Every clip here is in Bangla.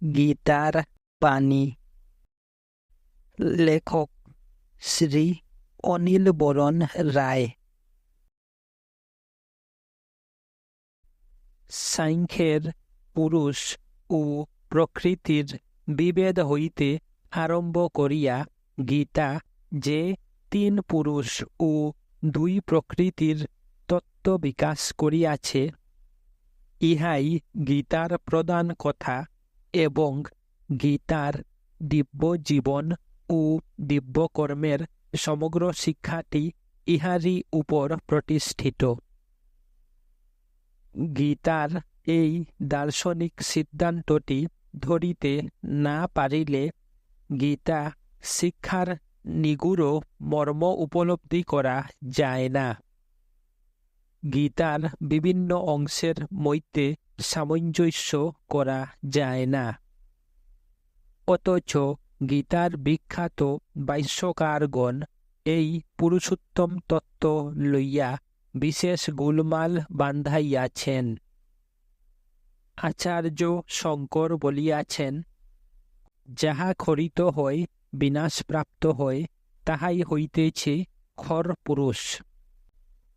গীতার বাণী। লেখক শ্রী অনিল বরণ রায়। সাংখ্যের পুরুষ ও প্রকৃতির বিভেদ হইতে আরম্ভ করিয়া গীতা যে তিন পুরুষ ও দুই প্রকৃতির তত্ত্ব বিকাশ করিয়াছে, ইহাই গীতার প্রধান কথা এবং গীতার দিব্য জীবন ও দিব্য কর্মের সমগ্র শিক্ষাটি ইহারই উপর প্রতিষ্ঠিত। গীতার এই দার্শনিক সিদ্ধান্তটি ধরিতে না পারিলে গীতা শিক্ষার নিগুড় মর্ম উপলব্ধি করা যায় না। গীতার বিভিন্ন অংশের মধ্যে সামঞ্জস্য করা যায় না। অথচ গীতার বিখ্যাত ভাষ্যকারগণ এই পুরুষোত্তম তত্ত্ব লইয়া বিশেষ গোলমাল বান্ধাইয়াছেন। আচার্য শঙ্কর বলিয়াছেন, যাহা খরিত হয় বিনাশপ্রাপ্ত হয় তাহাই হইতেছে খর পুরুষ,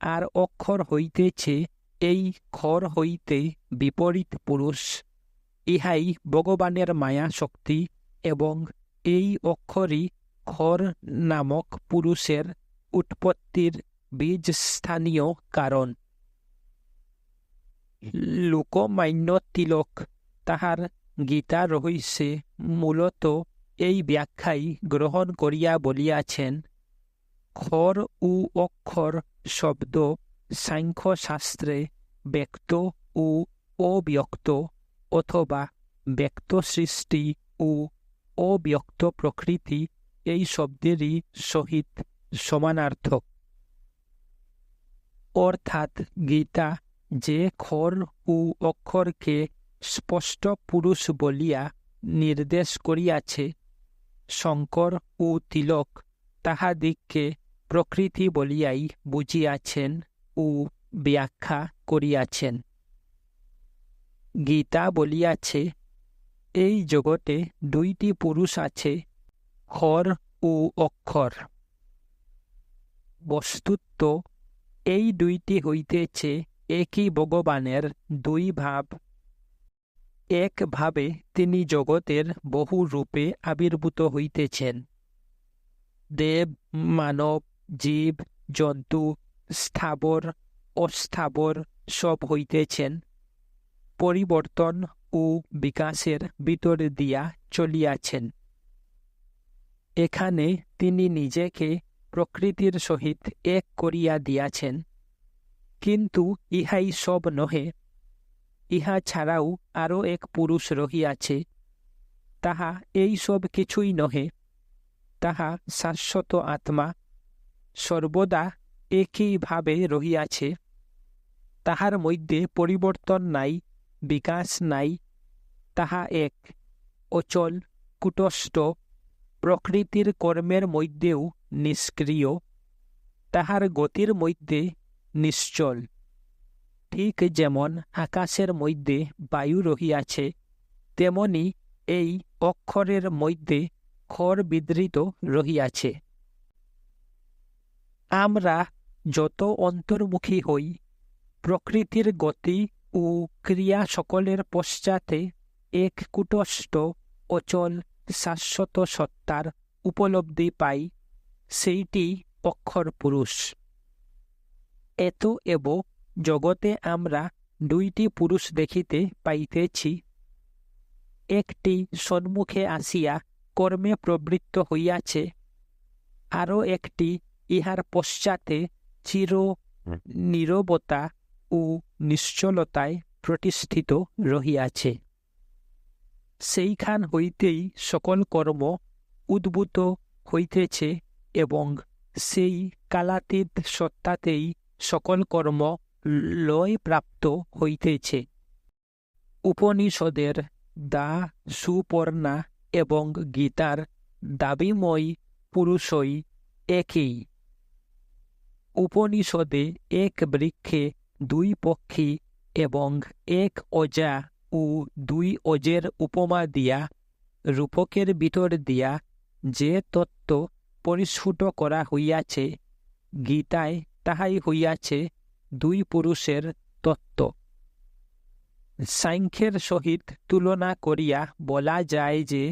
আর অক্ষর হইতেছে এই খর হইতে বিপরীত পুরুষ। ইহাই ভগবানের মায়া শক্তি এবং এই অক্ষরই খর নামক পুরুষের উৎপত্তির বীজস্থানীয় কারণ। লোকমান্য তিলক তাহার গীতা রহস্যে মূলত এই ব্যাখ্যাই গ্রহণ করিয়া বলিয়াছেন, খর ও অক্ষর শব্দ সাংখ্যশাস্ত্রে ব্যক্ত ও অব্যক্ত অথবা ব্যক্ত সৃষ্টি ও অব্যক্ত প্রকৃতি এই শব্দেরই সহিত সমানার্থক। অর্থাৎ গীতা যে খর ও অক্ষরকে স্পষ্ট পুরুষ বলিয়া নির্দেশ করিয়াছে, শঙ্কর ও তিলক তাহাদিগকে প্রকৃতি বলিয়াই বুঝিয়াছেন ও ব্যাখ্যা করিয়াছেন। গীতা বলিয়াছে, এই জগতে দুইটি পুরুষ আছে, খর ও অক্ষর। বস্তুত এই দুইটি হইতেছে একই ভগবানের দুই ভাব। এক ভাবে তিনি জগতের বহু রূপে আবির্ভূত হইতেছেন। দেব, মানব, জীব, জন্তু, স্থাবর, অস্থাবর সব হইতেছেন। পরিবর্তন ও বিকাশের ভিতর দিয়া চলিয়াছেন। এখানে তিনি নিজেকে প্রকৃতির সহিত এক করিয়া দিয়াছেন। কিন্তু ইহাই সব নহে। ইহা ছাড়াও আরও এক পুরুষ রহিয়াছে। তাহা এই সব কিছুই নহে। তাহা শাশ্বত আত্মা, সর্বদা একইভাবে রহিয়াছে। তাহার মধ্যে পরিবর্তন নাই, বিকাশ নাই। তাহা এক, অচল, কূটস্থ, প্রকৃতির কর্মের মধ্যেও নিষ্ক্রিয়। তাহার গতির মধ্যে নিশ্চল। ঠিক যেমন আকাশের মধ্যে বায়ু রহিয়াছে, তেমনি এই অক্ষরের মধ্যে খর বিধৃত রহিয়াছে। আমরা যত অন্তর্মুখী হই, প্রকৃতির গতি ও ক্রিয়া সকলের পশ্চাতে এক কূটস্থ, অচল, শাশ্বত সত্তার উপলব্ধি পাই, সেইটি অক্ষর পুরুষ। এতএব জগতে আমরা দুইটি পুরুষ দেখিতে পাইতেছি। একটি সম্মুখে আসিয়া কর্মে প্রবৃত্ত হইয়াছে, আরও একটি ইহার পশ্চাতে চির নীরবতা ও নিশ্চলতায় প্রতিষ্ঠিত রহিয়াছে। সেইখান হইতেই সকল কর্ম উদ্ভূত হইতেছে এবং সেই কালাতীত সত্তাতেই সকল কর্ম লয় প্রাপ্ত হইতেছে। উপনিষদের দা সুপর্ণা এবং গীতার দাবিময় পুরুষই একই। উপনিষদে এক বৃক্ষে দুই পক্ষী এবং এক অজা ও ও দুই অজের উপমা দিয়া রূপকের ভিতর দিয়া যে তত্ত্ব পরিস্ফুট করা হইয়াছে, গীতায় তাহাই হইয়াছে দুই পুরুষের তত্ত্ব। সাংখ্যের সহিত তুলনা করিয়া বলা যায় যে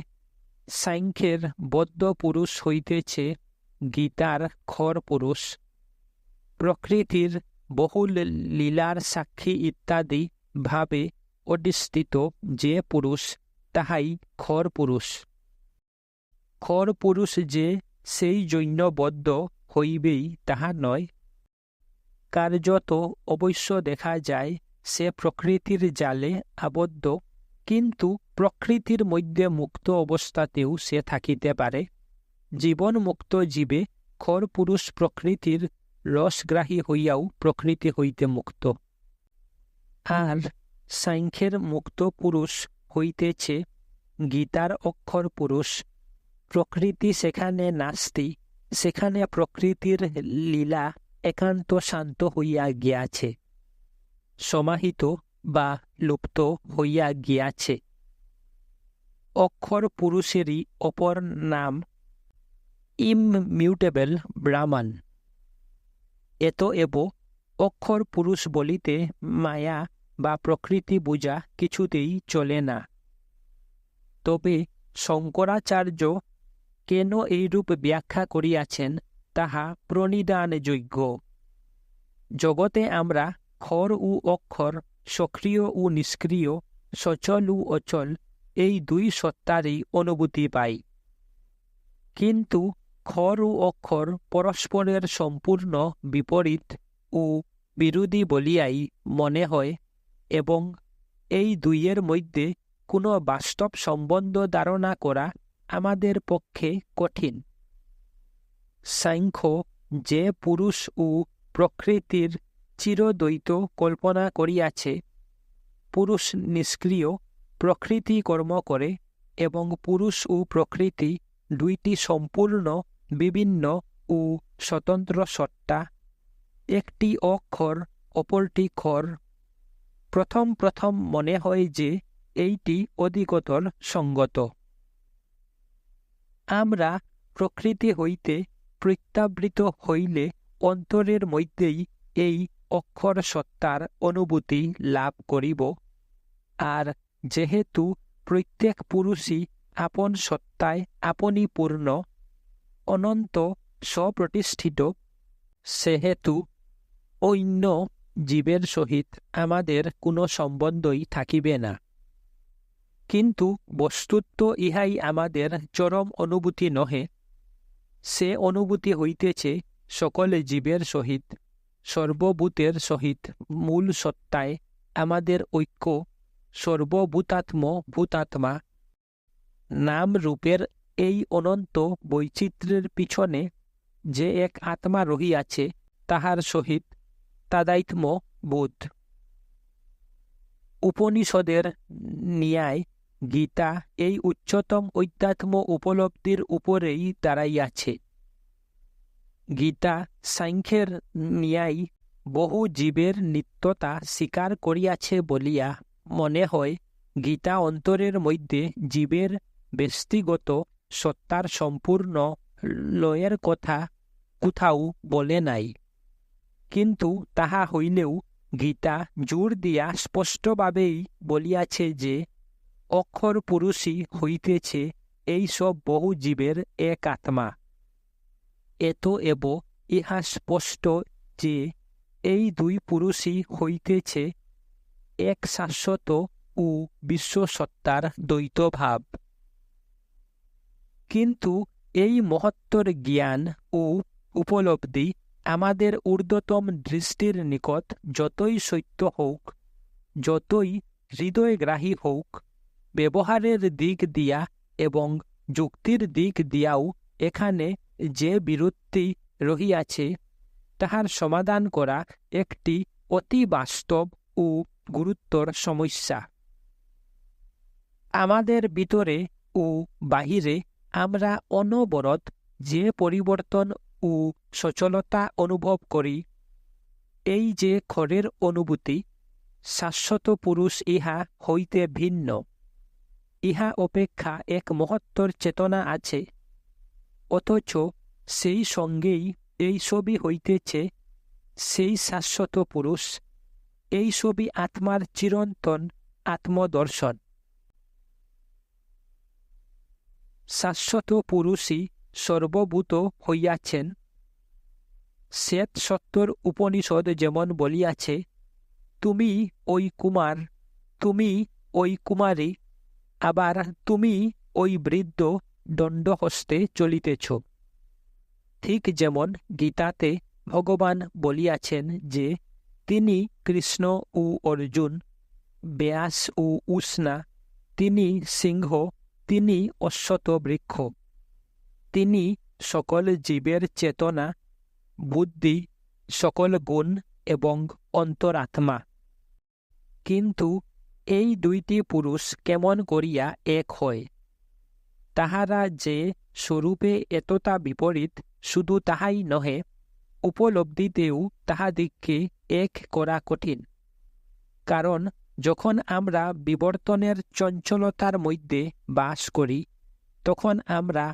সাংখ্যের বদ্ধ পুরুষ হইতেছে গীতার খর পুরুষ। প্রকৃতির বহুল লীলার সাক্ষী ইত্যাদি ভাবে অধিষ্ঠিত যে পুরুষ, তাহাই খর পুরুষ। খর পুরুষ যে সেই জৈনবদ্ধ হইবেই তাহা নয়। কার্যত অবশ্য দেখা যায় সে প্রকৃতির জালে আবদ্ধ, কিন্তু প্রকৃতির মধ্যে মুক্ত অবস্থাতেও সে থাকিতে পারে। জীবন মুক্ত জীবে খর পুরুষ প্রকৃতির রসগ্রাহী হইয়াও প্রকৃতি হইতে মুক্ত। আর সাংখ্যের মুক্ত পুরুষ হইতেছে গীতার অক্ষর পুরুষ। প্রকৃতি সেখানে নাস্তি, সেখানে প্রকৃতির লীলা একান্ত শান্ত হইয়া গিয়াছে, সমাহিত বা লুপ্ত হইয়া গিয়াছে। অক্ষর পুরুষেরই অপর নাম ইমমিউটেবল ব্রাহ্মণ। এতএব অক্ষর পুরুষ বলিতে মায়া বা প্রকৃতি বুঝা কিছুতেই চলে না। তবে শঙ্করাচার্য কেন এইরূপ ব্যাখ্যা করিয়াছেন তাহা প্রণিধানযোগ্য। জগতে আমরা খর ও অক্ষর, সক্রিয় ও নিষ্ক্রিয়, সচল ও অচল, এই দুই সত্তারই অনুভূতি পাই। কিন্তু খর ও অক্ষর পরস্পরের সম্পূর্ণ বিপরীত ও বিরোধী বলিয়াই মনে হয়, এবং এই দুইয়ের মধ্যে কোনো বাস্তব সম্বন্ধ ধারণা করা আমাদের পক্ষে কঠিন। সাংখ্য যে পুরুষ ও প্রকৃতির চিরদ্বৈত কল্পনা করিয়াছে, পুরুষ নিষ্ক্রিয়, প্রকৃতি কর্ম করে, এবং পুরুষ ও প্রকৃতি দুইটি সম্পূর্ণ বিভিন্ন ও স্বতন্ত্র সত্তা, একটি অক্ষর অপরটি খর। প্রথম প্রথম মনে হয় যে এইটি অধিকতর সঙ্গত। আমরা প্রকৃতি হইতে প্রত্যাবৃত হইলে অন্তরের মধ্যেই এই অক্ষর সত্তার অনুভূতি লাভ করিব। আর যেহেতু প্রত্যেক পুরুষই আপন সত্তায় আপনি পূর্ণ, অনন্ত, স্বপ্রতিষ্ঠিত, সেহেতু অন্য জীবের সহিত আমাদের কোনো সম্বন্ধই থাকিবে না। কিন্তু বস্তুত ইহাই আমাদের চরম অনুভূতি নহে। সে অনুভূতি হইতেছে সকল জীবের সহিত, সর্বভূতের সহিত মূল সত্তায় আমাদের ঐক্য, সর্বভূতাত্ম ভূতাত্মা। নাম রূপের এই অনন্ত বৈচিত্র্যের পিছনে যে এক আত্মা রহিয়াছে, তাহার সহিত তাদাত্ম্য বোধ। উপনিষদের ন্যায় গীতা এই উচ্চতম অধ্যাত্ম উপলব্ধির উপরেই দাঁড়াইয়াছে। গীতা সাংখ্যের ন্যায় বহু জীবের নিত্যতা স্বীকার করিয়াছে বলিয়া মনে হয়। গীতা অন্তরের মধ্যে জীবের ব্যক্তিগত সত্তার সম্পূর্ণ লয়ের কথা কোথাও বলে নাই। কিন্তু তাহা হইলেও গীতা জোর দিয়া স্পষ্টভাবেই বলিয়াছে যে অক্ষর পুরুষই হইতেছে এই সব বহু জীবের এক আত্মা। এতএব ইহা স্পষ্ট যে এই দুই পুরুষই হইতেছে এক শাশ্বত ও বিশ্বসত্তার দ্বৈত ভাব। কিন্তু এই মহত্তর জ্ঞান ও উপলব্ধি আমাদের ঊর্ধ্বতম দৃষ্টির নিকট যতই সত্য হোক, যতই হৃদয়গ্রাহী হোক, ব্যবহারের দিক দিয়া এবং যুক্তির দিক দিয়াও এখানে যে বিরোধটি রহিয়াছে, তাহার সমাধান করা একটি অতি বাস্তব ও গুরুতর সমস্যা। আমাদের ভিতরে ও বাহিরে আমরা অনবরত যে পরিবর্তন ও সচলতা অনুভব করি, এই যে খরের অনুভূতি, শাশ্বত পুরুষ ইহা হইতে ভিন্ন। ইহা অপেক্ষা এক মহত্তর চেতনা আছে, অথচ সেই সঙ্গেই এই সবই হইতেছে সেই শাশ্বত পুরুষ। এই সবই আত্মার চিরন্তন আত্মদর্শন। শাশ্বত পুরুষই সর্বভূত হইয়াছেন। শ্বেত সত্তর উপনিষদ যেমন বলিয়াছে, তুমি ওই কুমার, তুমি ওই কুমারী, আবার তুমি ওই বৃদ্ধ দণ্ডহস্তে চলিতেছ। ঠিক যেমন গীতাতে ভগবান বলিয়াছেন যে তিনি কৃষ্ণ ও অর্জুন, ব্যাস ও উষ্ণা, তিনি সিংহ, তিনি অশ্বত বৃক্ষ, তিনি সকল জীবের চেতনা, বুদ্ধি, সকল গুণ এবং অন্তরাত্মা। কিন্তু এই দুইটি পুরুষ কেমন করিয়া এক হয়? তাহারা যে স্বরূপে এতটা বিপরীত, শুধু তাহাই নহে, উপলব্ধিতেও তাহাদিগকে এক করা কঠিন। কারণ যখন আমরা বিবর্তনের চঞ্চলতার মধ্যে বাস করি, তখন আমরা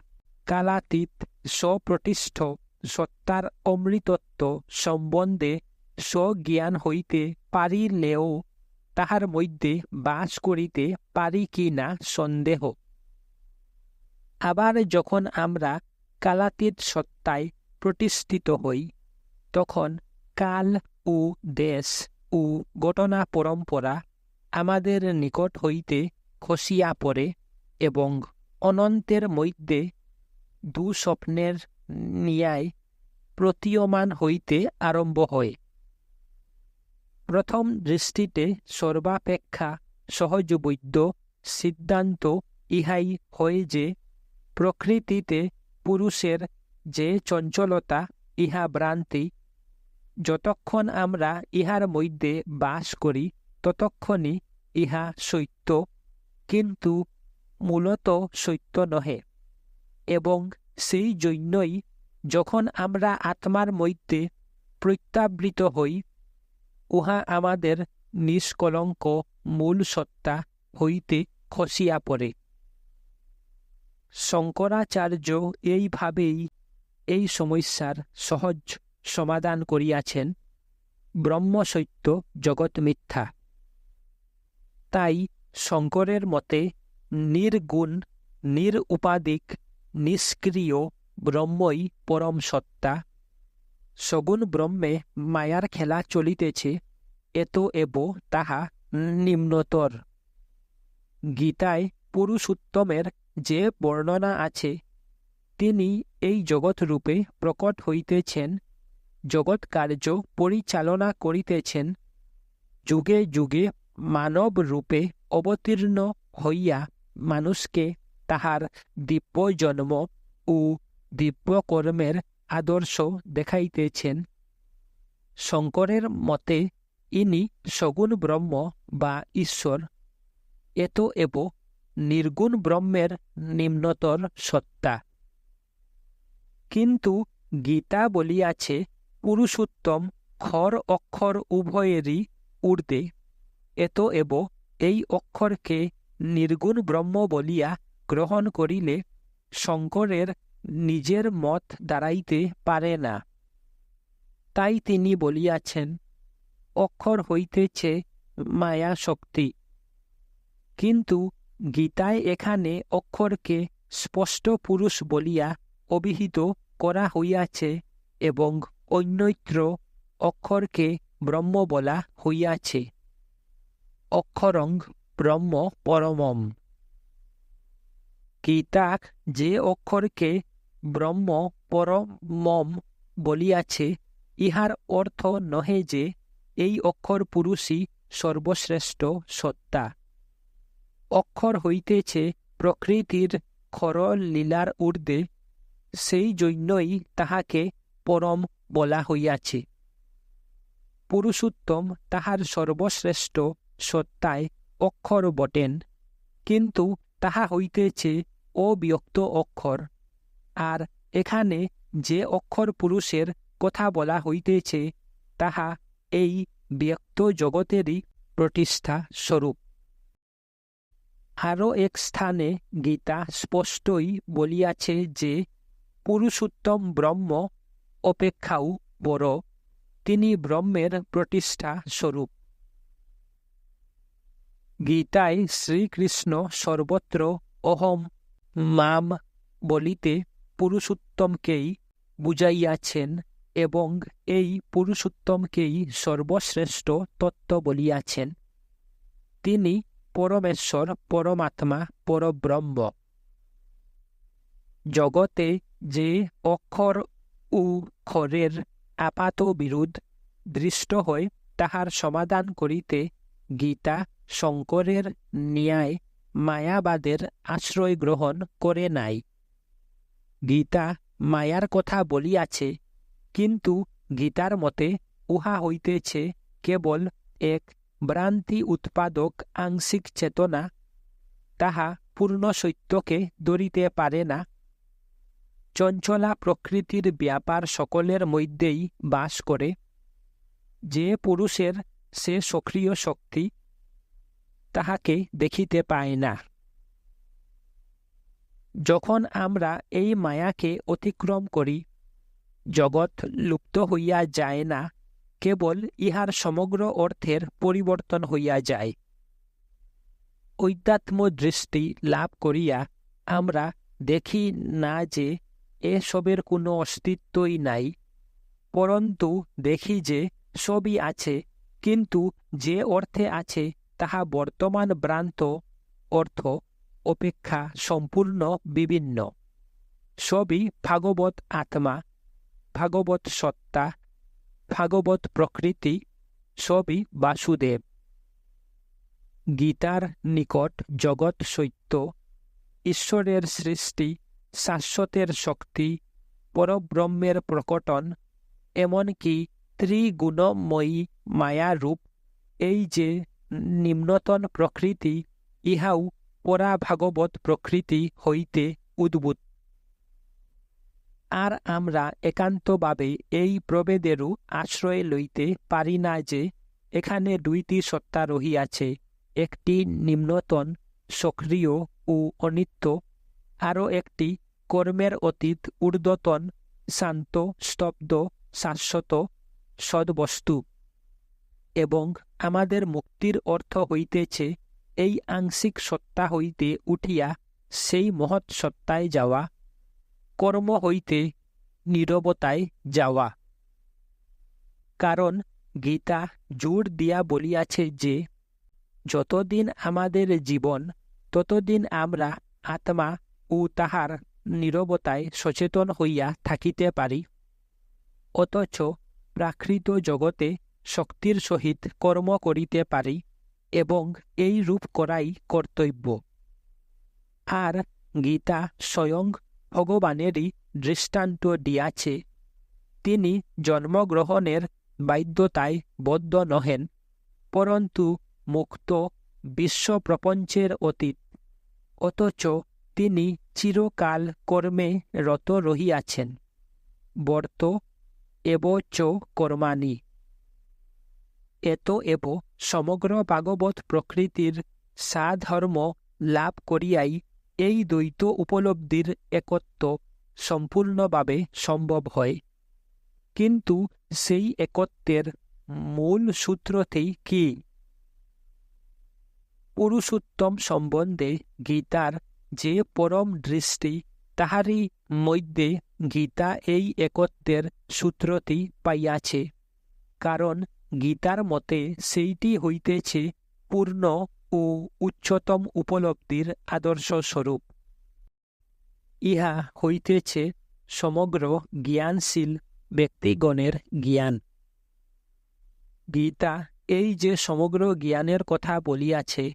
কালাতীত স্বপ্রতিষ্ঠ সত্তার অমৃতত্ব সম্বন্ধে স্বজ্ঞান হইতে পারিলেও তাহার মধ্যে বাস করিতে পারি কি না সন্দেহ। আবার যখন আমরা কালাতীত সত্তায় প্রতিষ্ঠিত হই, তখন কাল ও দেশ ও ঘটনা পরম্পরা আমাদের নিকট হইতে খসিয়া পড়ে এবং অনন্তের মধ্যে দুঃস্বপ্নের ন্যায় প্রতীয়মান হইতে আরম্ভ হয়। প্রথম দৃষ্টিতে সর্বাপেক্ষা সহজবোধ্য সিদ্ধান্ত ইহাই হয় যে প্রকৃতিতে পুরুষের যে চঞ্চলতা, ইহা ভ্রান্তি। যতক্ষণ আমরা ইহার মধ্যে বাস করি ততক্ষণই ইহা সত্য, কিন্তু মূলত সত্য নহে। এবং সেই জন্যই যখন আমরা আত্মার মধ্যে প্রত্যাবৃত হই, উহা আমাদের নিষ্কলঙ্ক মূল সত্তা হইতে খসিয়া পড়ে। শঙ্করাচার্য এইভাবেই এই সমস্যার সহজ সমাধান করিয়াছেন। ব্রহ্ম সত্য, জগৎ মিথ্যা। তাই শঙ্করের মতে নির্গুণ, নিরুপাদিক, নিষ্ক্রিয় ব্রহ্মই পরম সত্তা। সগুণ ব্রহ্মে মায়ার খেলা চলিতেছে, এত এব তাহা নিম্নতর। গীতায় পুরুষোত্তমের যে বর্ণনা আছে, তিনি এই জগৎ রূপে প্রকট হইতেছেন, জগৎ কার্য পরিচালনা করিতেছেন, যুগে যুগে মানব রূপে অবতীর্ণ হইয়া মানুষকে তাহার দিব্য জন্ম ও দিব্য কর্মের আদর্শ দেখাইতেছেন। শঙ্করের মতে ইনি সগুণ ব্রহ্ম বা ঈশ্বর, এত এব নির্গুণ ব্রহ্মের নিম্নতর সত্তা। কিন্তু গীতা বলিয়াছে পুরুষোত্তম খর অক্ষর উভয়েরই ঊর্ধ্বে, এত এব এই অক্ষরকে নির্গুণ ব্রহ্ম বলিয়া গ্রহণ করিলে শঙ্করের নিজের মত দাঁড়াইতে পারে না। তাই তিনি বলিয়াছেন অক্ষর হইতেছে মায়া শক্তি। কিন্তু গীতায় এখানে অক্ষরকে স্পষ্ট পুরুষ বলিয়া অভিহিত করা হইয়াছে এবং অন্যত্র অক্ষরকে ব্রহ্ম বলা হইয়াছে। অক্ষরং ব্রহ্ম পরমম। গীতাক যে অক্ষরকে ব্রহ্ম পরমম বলিয়াছে, ইহার অর্থ নহে যে এই অক্ষর পুরুষই সর্বশ্রেষ্ঠ সত্তা। অক্ষর হইতেছে প্রকৃতির খরল লীলার ঊর্ধ্বে, সেই জন্যই তাহাকে পরম বলা হইয়াছে। পুরুষোত্তম তাহার সর্বশ্রেষ্ঠ সত্তায় অক্ষর বটেন, কিন্তু তাহা হইতেছে অব্যক্ত অক্ষর। আর এখানে যে অক্ষর পুরুষের কথা বলা হইতেছে, তাহা এই ব্যক্ত জগতেরই প্রতিষ্ঠা স্বরূপ। আরও এক স্থানে গীতা স্পষ্টই বলিয়াছে যে পুরুষোত্তম ব্রহ্ম অপেক্ষাও বড়, তিনি ব্রহ্মের প্রতিষ্ঠা স্বরূপ। গীতায় শ্রীকৃষ্ণ সর্বত্র অহম মাম বলিতে পুরুষোত্তমকেই বুঝাইয়াছেন এবং এই পুরুষোত্তমকেই সর্বশ্রেষ্ঠ তত্ত্ব বলিয়াছেন। তিনি পরমেশ্বর, পরমাত্মা, পরব্রহ্ম। জগতে যে অক্ষর ও ক্ষরের আপাত বিরোধ দৃষ্ট হয় তাহার সমাধান করিতে গীতা শঙ্করের ন্যায় মায়াবাদের আশ্রয় গ্রহণ করে নাই। গীতা মায়ার কথা বলিয়াছে, কিন্তু গীতার মতে উহা হইতেছে কেবল এক ভ্রান্তি উৎপাদক আংশিক চেতনা, তাহা পূর্ণ সত্যকে ধরিতে পারে না। চঞ্চলা প্রকৃতির ব্যাপার সকলের মধ্যেই বাস করে। যে পুরুষের সে সক্রিয় শক্তি, তাহাকে দেখিতে পায় না। যখন আমরা এই মায়াকে অতিক্রম করি, জগৎ লুপ্ত হইয়া যায় না, কেবল ইহার সমগ্র অর্থের পরিবর্তন হইয়া যায়। অধ্যাত্ম দৃষ্টি লাভ করিয়া আমরা দেখি না যে এসবের কোনো অস্তিত্বই নাই, পরন্তু দেখি যে সবই আছে, কিন্তু যে অর্থে আছে তাহা বর্তমান ভ্রান্ত অর্থ অপেক্ষা সম্পূর্ণ বিভিন্ন। সবই ভাগবত আত্মা, ভাগবত সত্তা, ভাগবত প্রকৃতি, সবই বাসুদেব। গীতার নিকট জগৎ সত্য, ঈশ্বরের সৃষ্টি, শাশ্বতের শক্তি, পরব্রহ্মের প্রকটন, এমনকি ত্রিগুণময়ী মায়ারূপ, এই যে নিম্নতন প্রকৃতি, ইহাও পরাভাগবত প্রকৃতি হইতে উদ্ভূত। আর আমরা একান্তভাবে এই প্রভেদেরও আশ্রয় লইতে পারি না যে এখানে দুইটি সত্তা রহিয়াছে, একটি নিম্নতন সক্রিয় ও অনিত্য, আরও একটি কর্মের অতীত ঊর্ধ্বতন শান্ত স্তব্ধ শাশ্বত সদ্বস্তু। এবং আমাদের মুক্তির অর্থ হইতেছে এই আংশিক সত্তা হইতে উঠিয়া সেই মহৎ সত্তায় যাওয়া, কর্ম হইতে নীরবতায় যাওয়া। কারণ গীতা জোর দিয়া বলিয়াছে যে যতদিন আমাদের জীবন, ততদিন আমরা আত্মা ও তাহার নীরবতায় সচেতন হইয়া থাকিতে পারি। অথচ প্রাকৃত জগতে শক্তির সহিত কর্ম করিতে পারি এবং এই রূপ করাই কর্তব্য। আর গীতা স্বয়ং ভগবানেরই দৃষ্টান্ত দিয়াছে। তিনি জন্মগ্রহণের বাধ্যতায় বদ্ধ নহেন, পরন্তু মুক্ত, বিশ্বপ্রপঞ্চের অতীত। অথচ তিনি চিরকাল কর্মে রত রহিয়াছেন। বর্ত এব চ কর্মাণি। এত এব সমগ্র ভাগবত প্রকৃতির সাধর্ম লাভ করিয়াই এই দ্বৈত উপলব্ধির একত্ব সম্পূর্ণভাবে সম্ভব হয়। কিন্তু সেই একত্বের মূল সূত্রটি কি? পুরুষোত্তম সম্বন্ধে গীতার যে পরম দৃষ্টি, তাহারই মধ্যে গীতা এই একত্বের সূত্রটি পাইয়াছে। কারণ গীতার মতে সেইটি হইতেছে পূর্ণ ও উচ্চতম উপলব্ধির আদর্শ স্বরূপ। ইহা হইতেছে সমগ্র জ্ঞানশীল ব্যক্তিগণের জ্ঞান। গীতা এই যে সমগ্র জ্ঞানের কথা বলিয়াছে,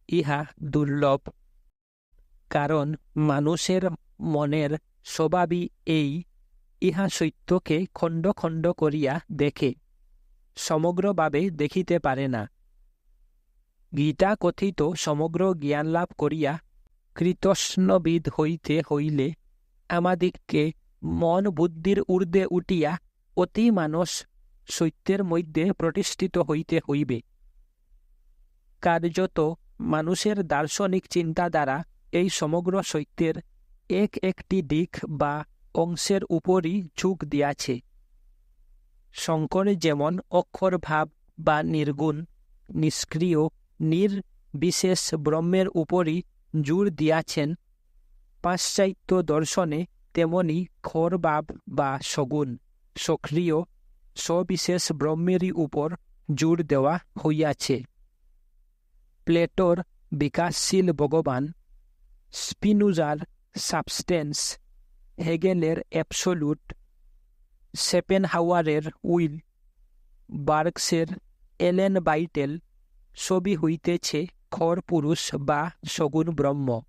ইহা দুর্লভ। কারণ মানুষের মনের স্বভাবই এই, ইহা সত্যকে খণ্ড খণ্ড করিয়া দেখে, সমগ্রভাবে দেখিতে পারে না। গীতা কথিত সমগ্র জ্ঞান লাভ করিয়া কৃতস্নবিদ হইতে হইলে আমাদিগকে মন বুদ্ধির ঊর্ধ্বে উঠিয়া অতি মানস সত্যের মধ্যে প্রতিষ্ঠিত হইতে হইবে। কার্যত মানুষের দার্শনিক চিন্তা দ্বারা এই সমগ্র সত্যের একটি দিক বা অংশের উপরই ঝুঁক দিয়াছে। শঙ্কর যেমন অক্ষরভাব বা নির্গুণ, নিষ্ক্রিয়, নির্বিশেষ ব্রহ্মের উপরই জোর দিয়াছেন, পাশ্চাত্য দর্শনে তেমনি ক্ষরভাব বা সগুণ, সক্রিয়, সবিশেষ ব্রহ্মেরই উপর জোর দেওয়া হইয়াছে। প্লেটোর বিকাশশীল ভগবান, স্পিনোজার সাবস্টেন্স, হেগেলের অ্যাবসোলুট, শেপেনহাওয়ারের উইল, বার্গসের এলেন বাইটেল সবই হইতেছে ক্ষর পুরুষ বা সগুণ ব্রহ্ম।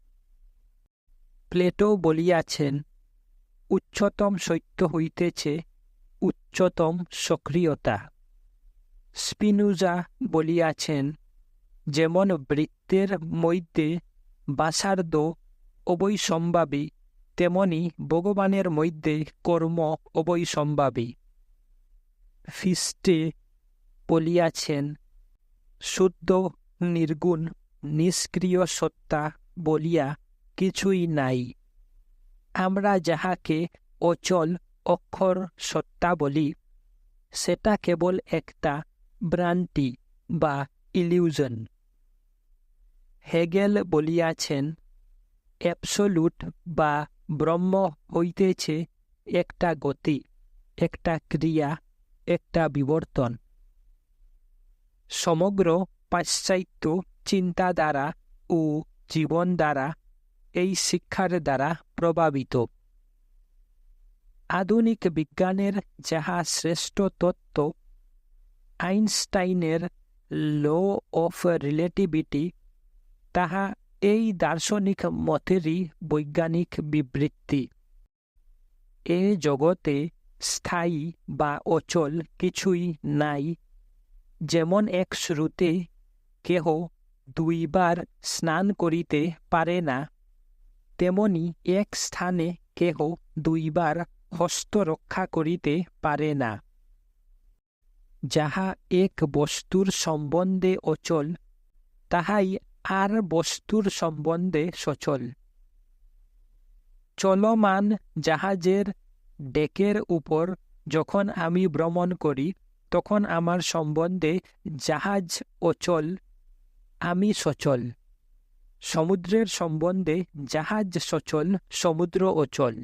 প্লেটো বলিয়াছেন, উচ্চতম সত্য হইতেছে উচ্চতম সক্রিয়তা। স্পিনোজা বলিয়াছেন, যেমন বৃত্তের মধ্যে ব্যাসার্ধ অবশ্যম্ভাবী, তেমনি ভগবানের মধ্যে কর্ম অবশ্যম্ভাবী। ফিস্টে বলিয়াছেন, শুদ্ধ নির্গুণ নিষ্ক্রিয় সত্তা বলিয়া কিছুই নাই। আমরা যাহাকে অচল অক্ষর সত্তা বলি, সেটা কেবল একটা ভ্রান্তি বা ইলিউশন। হেগেল বলিয়াছেন, অ্যাবসোলুট বা ব্রহ্ম হইতেছে একটা গতি, একটা ক্রিয়া, একটা বিবর্তন। সমগ্র পাশ্চাত্য চিন্তাধারা ও জীবন দ্বারা এই শিক্ষার দ্বারা প্রভাবিত। আধুনিক বিজ্ঞানের যাহা শ্রেষ্ঠ তত্ত্ব, আইনস্টাইনের ল অফ রিলেটিভিটি, তাহা এই দার্শনিক মতেরই বৈজ্ঞানিক বিবৃতি। এ জগতে স্থায়ী বা অচল কিছুই নাই। যেমন এক স্রোতে কেহ দুইবার স্নান করিতে পারে না, তেমনি এক স্থানে কেহ দুইবার হস্ত রক্ষা করিতে পারে না। যাহা এক বস্তুর সম্বন্ধে অচল, তাহাই আর বস্তুর সম্বন্ধে সচল। চলমান জাহাজের ডেকের উপর যখন আমি ভ্রমণ করি, তখন আমার সম্বন্ধে জাহাজ অচল, আমি সচল। সমুদ্রের সম্বন্ধে জাহাজ সচল, সমুদ্র অচল।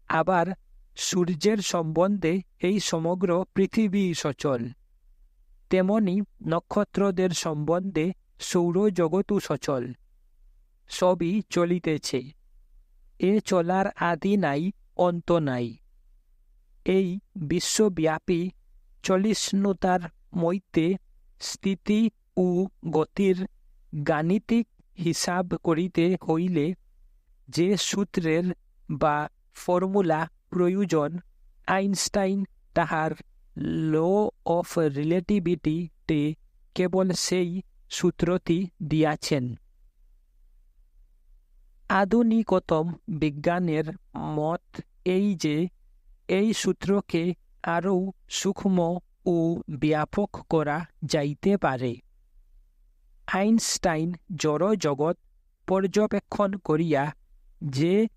আবার সূর্যের সম্বন্ধে এই সমগ্র পৃথিবী সচল। তেমনি নক্ষত্রদের সম্বন্ধে সৌরজগৎও সচল। সবই চলিতেছে। এ চলার আদি নাই, অন্ত নাই। এই বিশ্বব্যাপী চলিষ্ণুতার মধ্যে স্থিতি ও গতির গাণিতিক হিসাব করিতে হইলে যে সূত্রের বা ফর্মুলা প্রয়োজন, আইনস্টাইন তাহার ল অফ রিলেটিভিটিতে কেবল সেই সূত্রটি দিয়াছেন। আধুনিকতম বিজ্ঞানের মত এই যে এই সূত্রকে আরও সূক্ষ্ম ও ব্যাপক করা যাইতে পারে। আইনস্টাইন জড় জগৎ পর্যবেক্ষণ করিয়া যে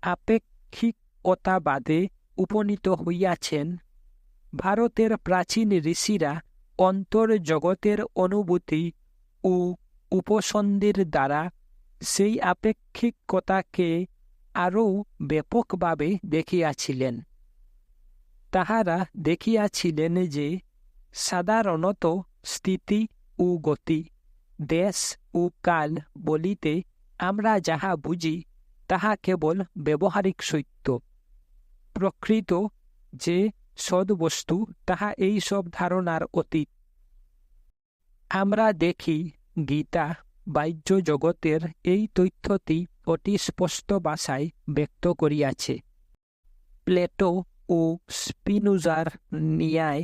আপেক্ষিকতাবাদে উপনীত হইয়াছেন, ভারতের প্রাচীন ঋষিরা অন্তর্জগতের অনুভূতি ও উপসন্ধির দ্বারা সেই আপেক্ষিকতাকে আরও ব্যাপকভাবে দেখিয়াছিলেন। তাহারা দেখিয়াছিলেন যে সাধারণত স্থিতি ও গতি, দেশ ও কাল বলিতে আমরা যাহা বুঝি, তাহা কেবল ব্যবহারিক সত্য। প্রকৃত যে সদ্বস্তু, তাহা এই সব ধারণার অতীত। আমরা দেখি গীতা বাহ্য জগতের এই তথ্যটি অতি স্পষ্ট ভাষায় ব্যক্ত করিয়াছে। প্লেটো ও স্পিনোজার ন্যায়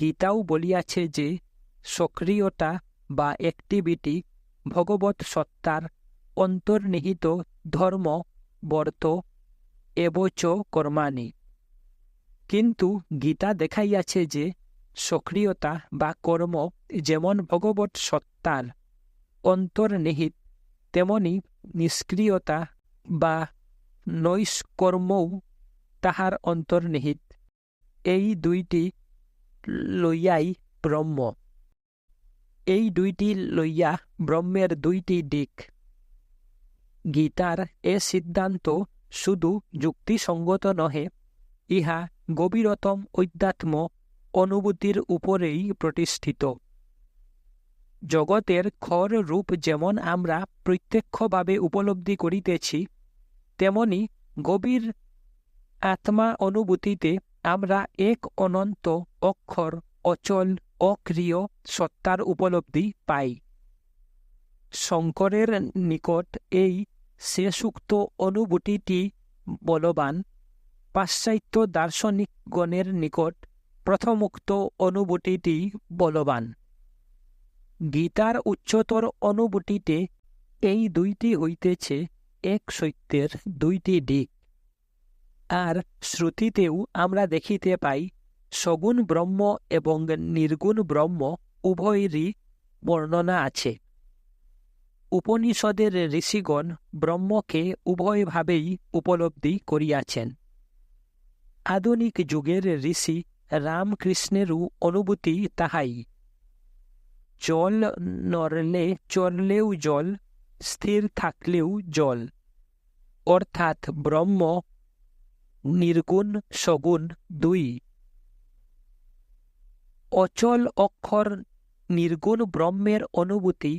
গীতাও বলিয়াছে যে সক্রিয়তা বা অ্যাক্টিভিটি ভগবৎ সত্তার অন্তর্নিহিত ধর্ম বর্ত এবচ কর্মাণি। কিন্তু গীতা দেখাইয়াছে যে সক্রিয়তা বা কর্ম যেমন ভগবৎ সত্তার অন্তর্নিহিত, তেমনি নিষ্ক্রিয়তা বা নৈষ্কর্মও তাহার অন্তর্নিহিত। এই দুইটি লইয়াই ব্রহ্ম। এই দুইটি লইয়া ব্রহ্মের দুইটি দিক। গীতার এ সিদ্ধান্ত শুধু যুক্তিসঙ্গত নহে, ইহা গভীরতম অধ্যাত্ম অনুভূতির উপরেই প্রতিষ্ঠিত। জগতের খর রূপ যেমন আমরা প্রত্যক্ষভাবে উপলব্ধি করিতেছি, তেমনি গভীর আত্মা অনুভূতিতে আমরা এক অনন্ত অক্ষর অচল অক্রিয় সত্তার উপলব্ধি পাই। শঙ্করের নিকট এই শেষোক্ত অনুভূতিটি বলবান, পাশ্চাত্য দার্শনিকগণের নিকট প্রথমোক্ত অনুভূতিটি বলবান। গীতার উচ্চতর অনুভূতিতে এই দুইটি হইতেছে এক সত্যের দুইটি দিক। আর শ্রুতিতেও আমরা দেখিতে পাই সগুণ ব্রহ্ম এবং নির্গুণ ব্রহ্ম উভয়েরই বর্ণনা আছে। উপনিষদের ঋষিগণ ব্রহ্মকে উভয়ভাবেই উপলব্ধি করিয়াছেন। আধুনিক যুগের ঋষি রামকৃষ্ণেরও অনুভূতি তাহাই। জল নড়লে চললেও জল, স্থির থাকলেও জল, অর্থাৎ ব্রহ্ম নির্গুণ সগুণ দুই। অচল অক্ষর নির্গুণ ব্রহ্মের অনুভূতি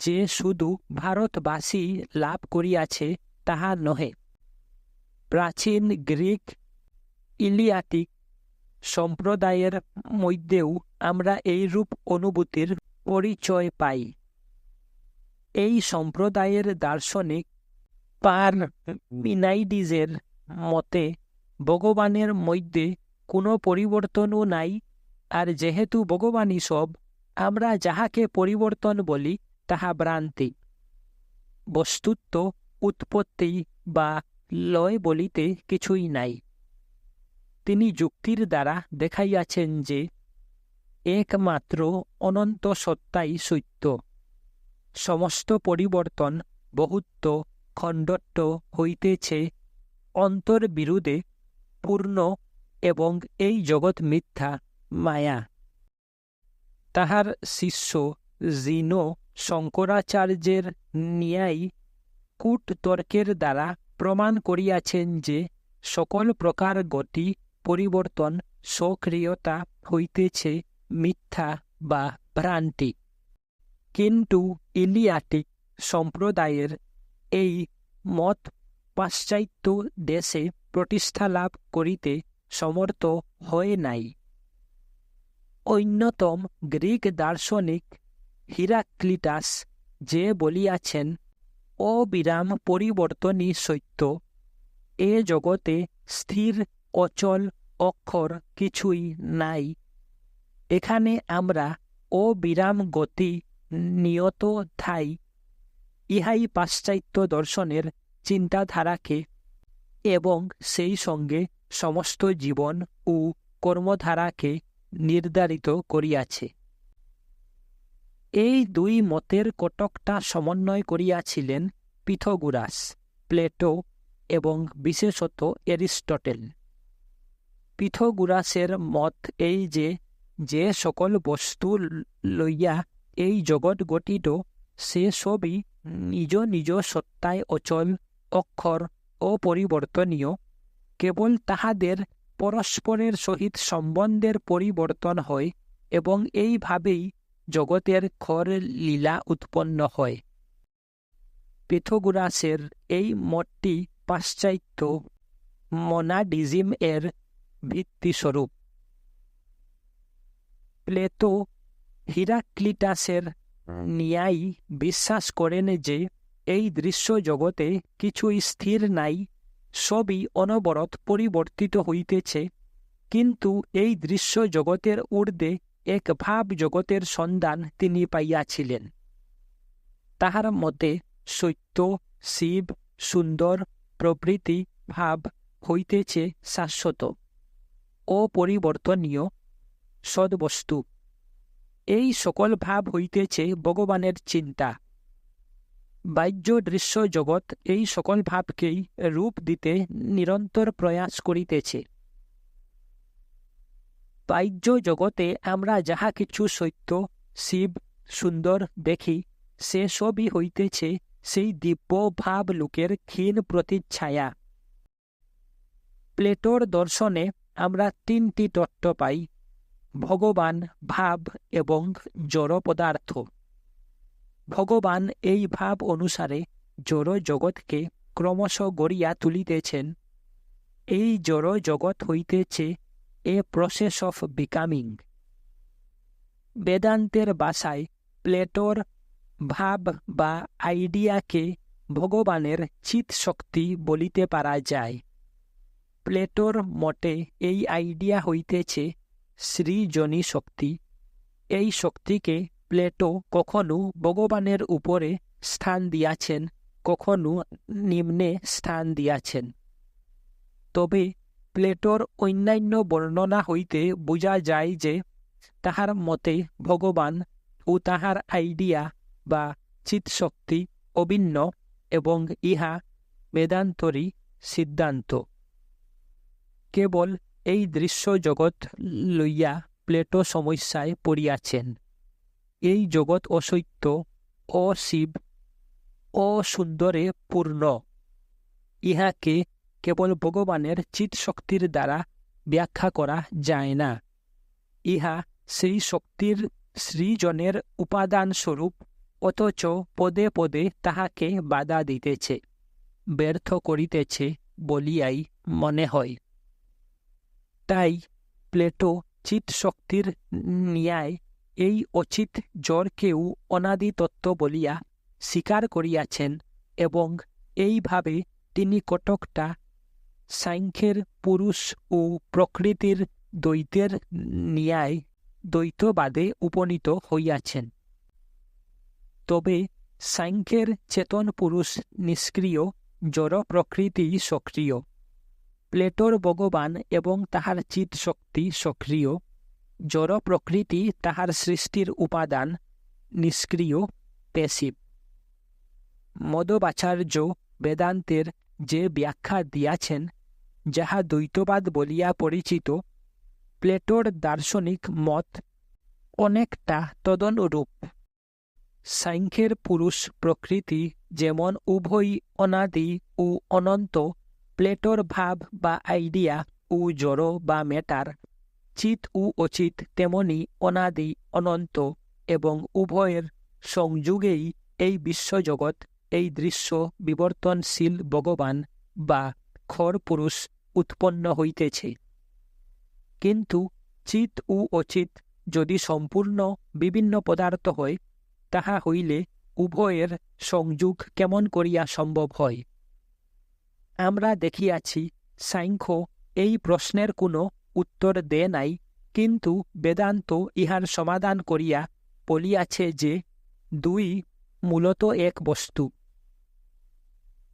যে শুধু ভারতবাসী লাভ করিয়াছে তাহা নহে। প্রাচীন গ্রিক ইলিয়াটিক সম্প্রদায়ের মধ্যেও আমরা এইরূপ অনুভূতির পরিচয় পাই। এই সম্প্রদায়ের দার্শনিক পারমিনাইডিসের মতে ভগবানের মধ্যে কোনো পরিবর্তনও নাই, আর যেহেতু ভগবানই সব, আমরা যাহাকে পরিবর্তন বলি তাহা ভ্রান্তি। বস্তুত উৎপত্তি বা লয় বলিতে কিছুই নাই। তিনি যুক্তির দ্বারা দেখাইয়াছেন যে একমাত্র অনন্ত সত্তাই সত্য। সমস্ত পরিবর্তন বহুত্ব খণ্ডত্ব হইতেছে অন্তর্বিরুদ্ধে পূর্ণ, এবং এই জগৎ মিথ্যা মায়া। তাহার শিষ্য জিনো শঙ্করাচার্যের ন্যায় কূট তর্কের দ্বারা প্রমাণ করিয়াছেন যে সকল প্রকার গতি পরিবর্তন সক্রিয়তা হইতেছে মিথ্যা বা ভ্রান্তি। কিন্তু ইলিয়াটিক সম্প্রদায়ের এই মত পাশ্চাত্য দেশে প্রতিষ্ঠা লাভ করিতে সমর্থ হয় নাই। অন্যতম গ্রিক দার্শনিক হিরাক্লিটাস যে বলিয়াছেন অবিরাম পরিবর্তনই সত্য, এ জগতে স্থির অচল অক্ষর কিছুই নাই, এখানে আমরা অবিরাম গতি নিয়ত ঠাই, ইহাই পাশ্চাত্য দর্শনের চিন্তাধারাকে এবং সেই সঙ্গে সমস্ত জীবন ও কর্মধারাকে নির্ধারিত করিয়াছে। এই দুই মতের কতকটা সমন্বয় করিয়াছিলেন পিথাগোরাস, প্লেটো এবং বিশেষত এরিস্টটল। পিথাগোরাসের মত এই যে যে সকল বস্তু লইয়া এই জগৎ গঠিত, সে সবই নিজ নিজ সত্তায় অচল অক্ষর অপরিবর্তনীয়, কেবল তাহাদের পরস্পরের সহিত সম্বন্ধের পরিবর্তন হয় এবং এইভাবেই জগতের খর লীলা উৎপন্ন হয়। পিথাগোরাসের এই মতটি পাশ্চাত্য মনাডিজম এর ভিত্তিস্বরূপ। প্লেটো হিরাক্লিটাসের ন্যায় বিশ্বাস করেন যে এই দৃশ্য জগতে কিছুই স্থির নাই, সবই অনবরত পরিবর্তিত হইতেছে, কিন্তু এই দৃশ্য জগতের ঊর্ধ্বে এক ভাব জগতের সন্ধান তিনি পাইয়াছিলেন। তাহার মতে সত্য, শিব, সুন্দর প্রভৃতি ভাব হইতেছে শাশ্বত, অপরিবর্তনীয়, সদ্বস্তু। এই সকল ভাব হইতেছে ভগবানের চিন্তা। বাহ্য দৃশ্য জগৎ এই সকল ভাবকেই রূপ দিতে নিরন্তর প্রয়াস করিতেছে। বাহ্য জগতে আমরা যাহা কিছু সত্য, শিব, সুন্দর দেখি, সে সবই হইতেছে সেই দিব্য ভাব লোকের ক্ষীণ প্রতিচ্ছায়া। প্লেটোর দর্শনে আমরা তিনটি তত্ত্ব পাই: ভগবান, ভাব এবং জড় পদার্থ। ভগবান এই ভাব অনুসারে জড় জগৎকে ক্রমশ গড়িয়া তুলিতেছেন। এই জড় জগৎ হইতেছে এ প্রসেস অফ বিকামিং। বেদান্তের ভাষায় প্লেটোর ভাব বা আইডিয়াকে ভগবানের চিৎ শক্তি বলিতে পারা যায়। প্লেটোর মতে এই আইডিয়া হইতেছে সৃজনী শক্তি। এই শক্তিকে প্লেটো কখনো ভগবানের উপরে স্থান দিয়াছেন, কখনো নিম্নে স্থান দিয়াছেন। তবে প্লেটোর অন্যান্য বর্ণনা হইতে বোঝা যায় যে তাহার মতে ভগবান ও তাহার আইডিয়া বা চিৎশক্তি অভিন্ন এবং ইহা বেদান্তরই সিদ্ধান্ত। কেবল এই দৃশ্য জগৎ লইয়া প্লেটো সমস্যায় পড়িয়াছেন। এই জগৎ অসত্য, অশিব, অসুন্দরে পূর্ণ। ইহাকে কেবল ভগবানের চিৎশক্তির দ্বারা ব্যাখ্যা করা যায় না। ইহা সেই শক্তির সৃজনের উপাদান স্বরূপ, অথচ পদে পদে তাহাকে বাধা দিতেছে, ব্যর্থ করিতেছে বলিয়াই মনে হয়। তাই প্লেটো চিৎশক্তির ন্যায় এই অচিত জড়কেও অনাদি তত্ত্ব বলিয়া স্বীকার করিয়াছেন এবং এইভাবে তিনি কতকটা সাংখ্যের পুরুষ ও প্রকৃতির দ্বৈতের ন্যায় দ্বৈতবাদে উপনীত হইয়াছেন। তবে সাংখ্যের চেতন পুরুষ নিষ্ক্রিয়, জড় প্রকৃতি সক্রিয়। প্লেটোর ভগবান এবং তাহার চিৎ শক্তি সক্রিয়, জড় প্রকৃতি তাহার সৃষ্টির উপাদান, নিষ্ক্রিয়, প্যাসিভ। মধ্বাচার্য বেদান্তের যে ব্যাখ্যা দিয়াছেন, যাহা দ্বৈতবাদ বলিয়া পরিচিত, প্লেটোর দার্শনিক মত অনেকটা তদনুরূপ। সাংখ্যের পুরুষ প্রকৃতি যেমন উভয়ই অনাদি ও অনন্ত, প্লেটোর ভাব বা আইডিয়া ও জড় বা ম্যাটার, চিৎ ও অচিত তেমনি অনাদি অনন্ত এবং উভয়ের সংযোগেই এই বিশ্বজগৎ, এই দৃশ্য বিবর্তনশীল ভগবান বা খর পুরুষ উৎপন্ন হইতেছে। কিন্তু চিৎ ও অচিত যদি সম্পূর্ণ বিভিন্ন পদার্থ হয়, তাহা হইলে উভয়ের সংযোগ কেমন করিয়া সম্ভব হয়? আমরা দেখিয়াছি সাংখ্য এই প্রশ্নের কোনো উত্তর দেয় নাই, কিন্তু বেদান্ত ইহার সমাধান করিয়া বলিয়াছে যে দুই মূলত এক বস্তু।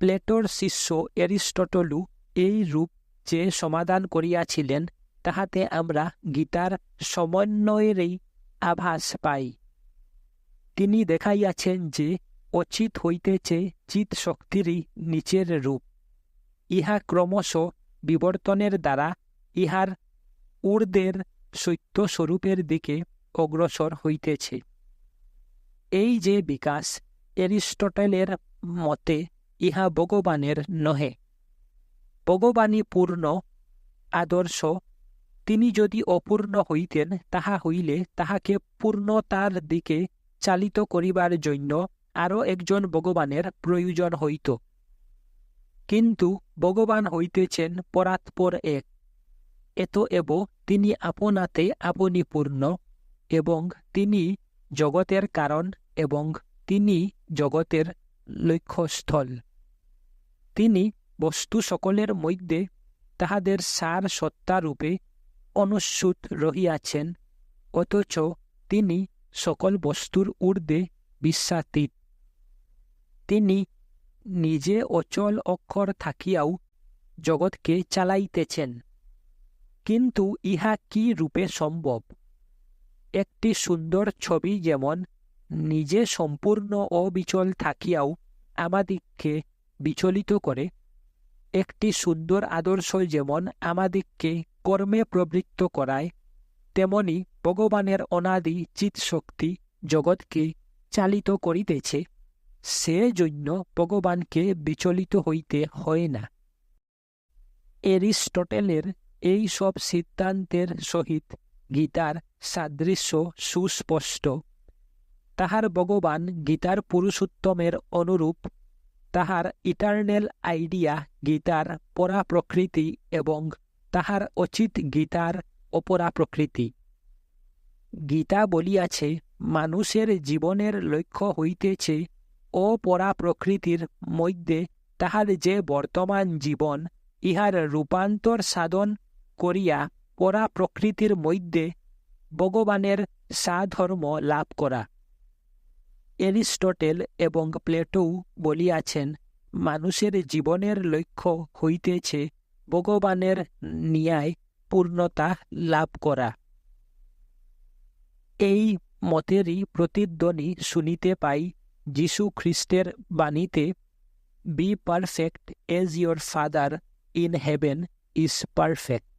প্লেটোর শিষ্য এরিস্টটলও এই রূপ যে সমাধান করিয়াছিলেন, তাহাতে আমরা গীতার সমন্বয়েরই আভাস পাই। তিনি দেখাইয়াছেন যে অচিত হইতেছে চিৎ শক্তিরই নিচের রূপ। ইহা ক্রমশ বিবর্তনের দ্বারা ইহার ঊর্ধ্বের সত্য স্বরূপের দিকে অগ্রসর হইতেছে। এই যে বিকাশ, এরিস্টটলের মতে ইহা ভগবানের নহে। ভগবানই পূর্ণ আদর্শ। তিনি যদি অপূর্ণ হইতেন, তাহা হইলে তাহাকে পূর্ণতার দিকে চালিত করিবার জন্য আরও একজন ভগবানের প্রয়োজন হইত। কিন্তু ভগবান হইতেছেন পরাৎপর এক। এতএব তিনি আপনাতে আপনি পূর্ণ এবং তিনি জগতের কারণ এবং তিনি জগতের লক্ষ্যস্থল। তিনি বস্তু সকলের মধ্যে তাহাদের সার সত্তারূপে অনুস্যূত রহিয়াছেন, অথচ তিনি সকল বস্তুর ঊর্ধ্বে বিশ্বাতীত। তিনি নিজে অচল অক্ষর থাকিয়াও জগৎকে চালাইতেছেন। কিন্তু ইহা কি রূপে সম্ভব? একটি সুন্দর ছবি যেমন নিজে সম্পূর্ণ অবিচল থাকিয়াও আমাদিগকে বিচলিত করে, একটি সুন্দর আদর্শ যেমন আমাদিগকে কর্মে প্রবৃত্ত করায়, তেমনি ভগবানের অনাদি চিৎশক্তি জগৎকে চালিত করিতেছে। সেজন্য ভগবানকে বিচলিত হইতে হয় না। এরিস্টটলের এই সব সিদ্ধান্তের সহিত গীতার সাদৃশ্য সুস্পষ্ট। তাহার ভগবান গীতার পুরুষোত্তমের অনুরূপ, তাহার ইটার্নাল আইডিয়া গীতার পরা প্রকৃতি এবং তাহার অচিত গীতার অপরা প্রকৃতি। গীতা বলিয়াছে, মানুষের জীবনের লক্ষ্য হইতেছে অপরা প্রকৃতির মধ্যে তাহার যে বর্তমান জীবন, ইহার রূপান্তর সাধন করিয়া পরা প্রকৃতির মধ্যে ভগবানের সাধর্ম লাভ করা। এরিস্টটল এবং প্লেটোও বলিয়াছেন, মানুষের জীবনের লক্ষ্য হইতেছে ভগবানের ন্যায় পূর্ণতা লাভ করা। এই মতেরই প্রতিধ্বনি শুনিতে পাই যীশু খ্রিস্টের বাণীতে, be perfect as your father in heaven is perfect.